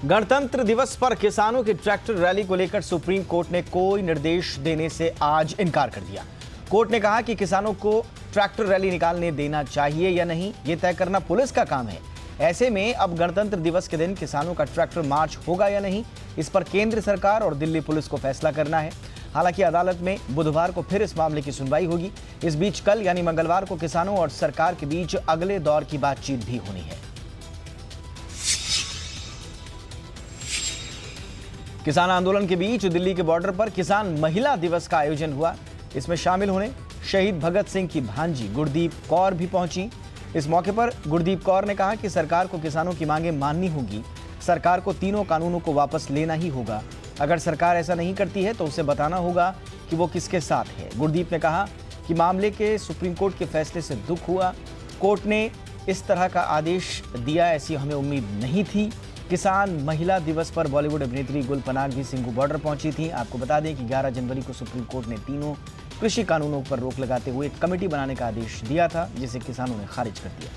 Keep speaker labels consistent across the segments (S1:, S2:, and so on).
S1: गणतंत्र दिवस पर किसानों की ट्रैक्टर रैली को लेकर सुप्रीम कोर्ट ने कोई निर्देश देने से आज इनकार कर दिया। कोर्ट ने कहा कि किसानों को ट्रैक्टर रैली निकालने देना चाहिए या नहीं, ये तय करना पुलिस का काम है। ऐसे में अब गणतंत्र दिवस के दिन किसानों का ट्रैक्टर मार्च होगा या नहीं, इस पर केंद्र सरकार और दिल्ली पुलिस को फैसला करना है। हालांकि अदालत में बुधवार को फिर इस मामले की सुनवाई होगी। इस बीच कल यानी मंगलवार को किसानों और सरकार के बीच अगले दौर की बातचीत भी होनी है। किसान आंदोलन के बीच दिल्ली के बॉर्डर पर किसान महिला दिवस का आयोजन हुआ। इसमें शामिल होने शहीद भगत सिंह की भांजी गुरदीप कौर भी पहुंची। इस मौके पर गुरदीप कौर ने कहा कि सरकार को किसानों की मांगें माननी होगी। सरकार को तीनों कानूनों को वापस लेना ही होगा। अगर सरकार ऐसा नहीं करती है तो उसे बताना होगा कि वो किसके साथ है। गुरदीप ने कहा कि मामले के सुप्रीम कोर्ट के फैसले से दुख हुआ। कोर्ट ने इस तरह का आदेश दिया, ऐसी हमें उम्मीद नहीं थी। किसान महिला दिवस पर बॉलीवुड अभिनेत्री गुल पनाग भी सिंघू बॉर्डर पहुंची थी। आपको बता दें कि 11 जनवरी को सुप्रीम कोर्ट ने तीनों कृषि कानूनों पर रोक लगाते हुए एक कमेटी बनाने का आदेश दिया था, जिसे किसानों ने खारिज कर दिया।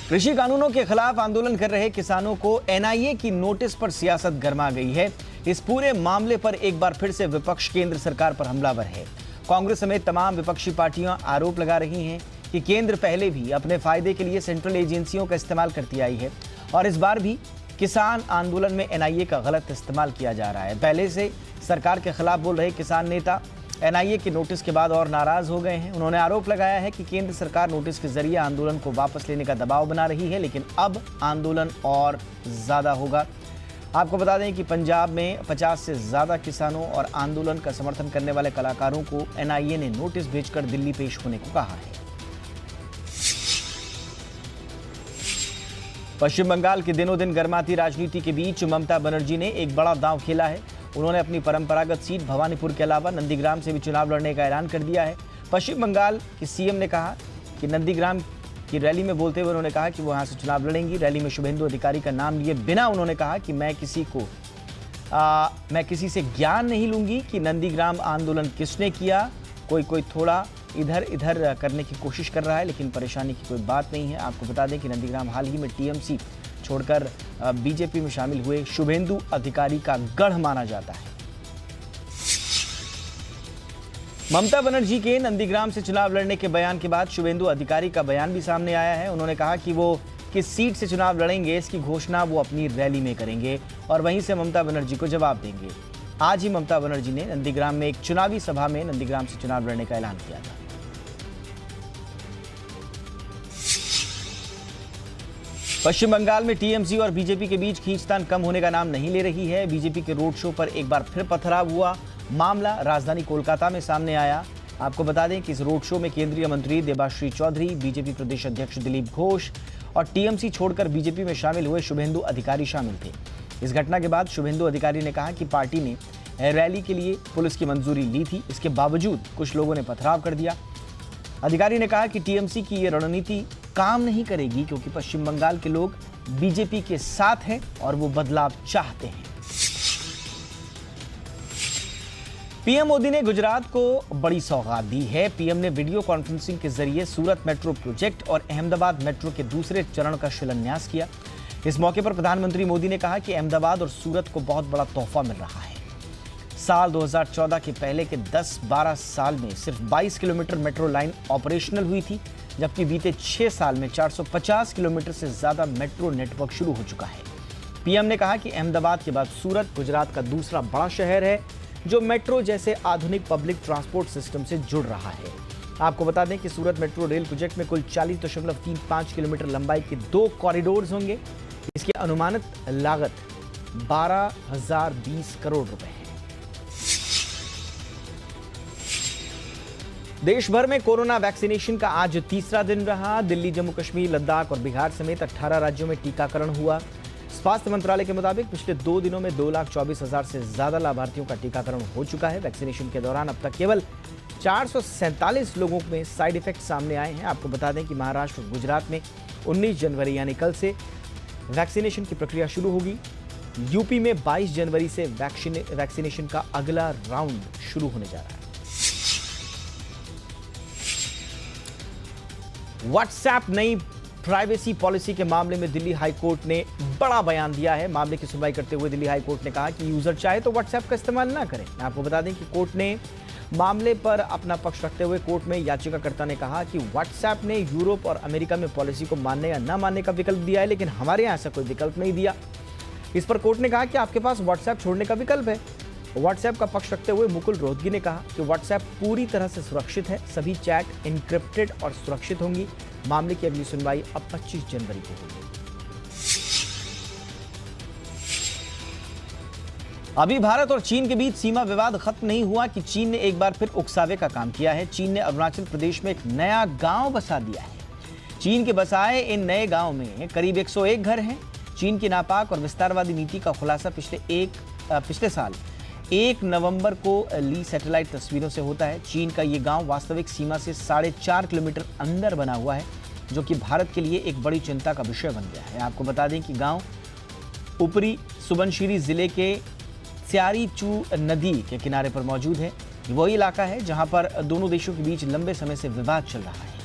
S1: कृषि कानूनों के खिलाफ आंदोलन कर रहे किसानों को एनआईए की नोटिस पर सियासत गरमा गई है। इस पूरे मामले पर एक बार फिर से विपक्ष केंद्र सरकार पर हमलावर है। कांग्रेस समेत तमाम विपक्षी पार्टियां आरोप लगा रही हैं कि केंद्र पहले भी अपने फायदे के लिए सेंट्रल एजेंसियों का इस्तेमाल करती आई है और इस बार भी किसान आंदोलन में एनआईए का गलत इस्तेमाल किया जा रहा है। पहले से सरकार के खिलाफ बोल रहे किसान नेता एनआईए के नोटिस के बाद और नाराज हो गए हैं। उन्होंने आरोप लगाया है कि केंद्र सरकार नोटिस के जरिए आंदोलन को वापस लेने का दबाव बना रही है, लेकिन अब आंदोलन और ज्यादा होगा। आपको बता दें कि पंजाब में 50 से ज्यादा किसानों और आंदोलन का समर्थन करने वाले कलाकारों को एनआईए ने नोटिस भेजकर दिल्ली पेश होने को कहा है। पश्चिम बंगाल के दिनों दिन गर्माती राजनीति के बीच ममता बनर्जी ने एक बड़ा दांव खेला है। उन्होंने अपनी परंपरागत सीट भवानीपुर के अलावा नंदीग्राम से भी चुनाव लड़ने का ऐलान कर दिया है। पश्चिम बंगाल के सीएम ने कहा कि नंदीग्राम की रैली में बोलते हुए उन्होंने कहा कि वो यहाँ से चुनाव लड़ेंगी। रैली में शुभेंदु अधिकारी का नाम लिए बिना उन्होंने कहा कि मैं किसी से ज्ञान नहीं लूंगी कि नंदीग्राम आंदोलन किसने किया। कोई थोड़ा इधर इधर करने की कोशिश कर रहा है, लेकिन परेशानी की कोई बात नहीं है। आपको बता दें कि नंदीग्राम हाल ही में टीएमसी छोड़कर बीजेपी में शामिल हुए शुभेंदु अधिकारी का गढ़ माना जाता है। ममता बनर्जी के नंदीग्राम से चुनाव लड़ने के बयान के बाद शुभेंदु अधिकारी का बयान भी सामने आया है। उन्होंने कहा कि वो किस सीट से चुनाव लड़ेंगे इसकी घोषणा वो अपनी रैली में करेंगे और वहीं से ममता बनर्जी को जवाब देंगे। आज ही ममता बनर्जी ने नंदीग्राम में एक चुनावी सभा में नंदीग्राम से चुनाव लड़ने का ऐलान किया था। पश्चिम बंगाल में टीएमसी और बीजेपी के बीच खींचतान कम होने का नाम नहीं ले रही है। बीजेपी के रोड शो पर एक बार फिर पथराव हुआ। मामला राजधानी कोलकाता में सामने आया। आपको बता दें कि इस रोड शो में केंद्रीय मंत्री देबाश्री चौधरी, बीजेपी प्रदेश अध्यक्ष दिलीप घोष और टीएमसी छोड़कर बीजेपी में शामिल हुए शुभेंदु अधिकारी शामिल थे। इस घटना के बाद शुभेंदु अधिकारी ने कहा कि पार्टी ने रैली के लिए पुलिस की मंजूरी ली थी, इसके बावजूद कुछ लोगों ने पथराव कर दिया। अधिकारी ने कहा कि टीएमसी की ये रणनीति काम नहीं करेगी क्योंकि पश्चिम बंगाल के लोग बीजेपी के साथ हैं और वो बदलाव चाहते हैं। पीएम मोदी ने गुजरात को बड़ी सौगात दी है। पीएम ने वीडियो कॉन्फ्रेंसिंग के जरिए सूरत मेट्रो प्रोजेक्ट और अहमदाबाद मेट्रो के दूसरे चरण का शिलान्यास किया। इस मौके पर प्रधानमंत्री मोदी ने कहा कि अहमदाबाद और सूरत को बहुत बड़ा तोहफा मिल रहा है। साल 2014 के पहले के 10-12 साल में सिर्फ 22 किलोमीटर मेट्रो लाइन ऑपरेशनल हुई थी, जबकि बीते 6 साल में 450 किलोमीटर से ज्यादा मेट्रो नेटवर्क शुरू हो चुका है। पीएम ने कहा कि अहमदाबाद के बाद सूरत गुजरात का दूसरा बड़ा शहर है जो मेट्रो जैसे आधुनिक पब्लिक ट्रांसपोर्ट सिस्टम से जुड़ रहा है। आपको बता दें कि सूरत मेट्रो रेल प्रोजेक्ट में कुल 40.35 किलोमीटर लंबाई के 2 कॉरिडोर्स होंगे। इसकी अनुमानित लागत 12,020 करोड़ रुपए है। देश भर में कोरोना वैक्सीनेशन का आज तीसरा दिन रहा। दिल्ली, जम्मू कश्मीर, लद्दाख और बिहार समेत 18 राज्यों में टीकाकरण हुआ। स्वास्थ्य मंत्रालय के मुताबिक पिछले 2 दिनों में 2,24,000 से ज्यादा लाभार्थियों का टीकाकरण हो चुका है। वैक्सीनेशन के दौरान अब तक केवल 447 लोगों में साइड इफेक्ट सामने आए हैं। आपको बता दें कि महाराष्ट्र और गुजरात में 19 जनवरी यानी कल से वैक्सीनेशन की प्रक्रिया शुरू होगी। यूपी में 22 जनवरी से वैक्सीनेशन का अगला राउंड शुरू होने जा रहा है। व्हाट्सएप नई प्राइवेसी पॉलिसी के मामले में दिल्ली हाई कोर्ट ने बड़ा बयान दिया है। मामले की सुनवाई करते हुए दिल्ली हाई कोर्ट ने कहा कि यूजर चाहे तो व्हाट्सएप का इस्तेमाल ना करें। आपको बता दें कि कोर्ट ने मामले पर अपना पक्ष रखते हुए कोर्ट में याचिकाकर्ता ने कहा कि व्हाट्सएप ने यूरोप और अमेरिका में पॉलिसी को मानने या न मानने का विकल्प दिया है, लेकिन हमारे यहाँ ऐसा कोई विकल्प नहीं दिया। इस पर कोर्ट ने कहा कि आपके पास व्हाट्सएप छोड़ने का विकल्प है। व्हाट्सएप का पक्ष रखते हुए मुकुल रोहतगी ने कहा कि व्हाट्सएप पूरी तरह से सुरक्षित है, सभी चैट एन्क्रिप्टेड और सुरक्षित होंगी। मामले की अगली सुनवाई अब 25 जनवरी को होगी। अभी भारत और चीन के बीच सीमा विवाद खत्म नहीं हुआ कि चीन ने एक बार फिर उकसावे का काम किया है। चीन ने अरुणाचल प्रदेश में एक नया गांव बसा दिया है। चीन के बसाए इन नए गांव में करीब 101 घर हैं। चीन की नापाक और विस्तारवादी नीति का खुलासा पिछले साल 1 नवंबर को ली सैटेलाइट तस्वीरों से होता है। चीन का ये गांव वास्तविक सीमा से 4.5 किलोमीटर अंदर बना हुआ है, जो कि भारत के लिए एक बड़ी चिंता का विषय बन गया है। आपको बता दें कि गांव ऊपरी सुबनसिरी जिले के स्यारी चू नदी के किनारे पर मौजूद है। वही इलाका है जहां पर दोनों देशों के बीच लंबे समय से विवाद चल रहा है।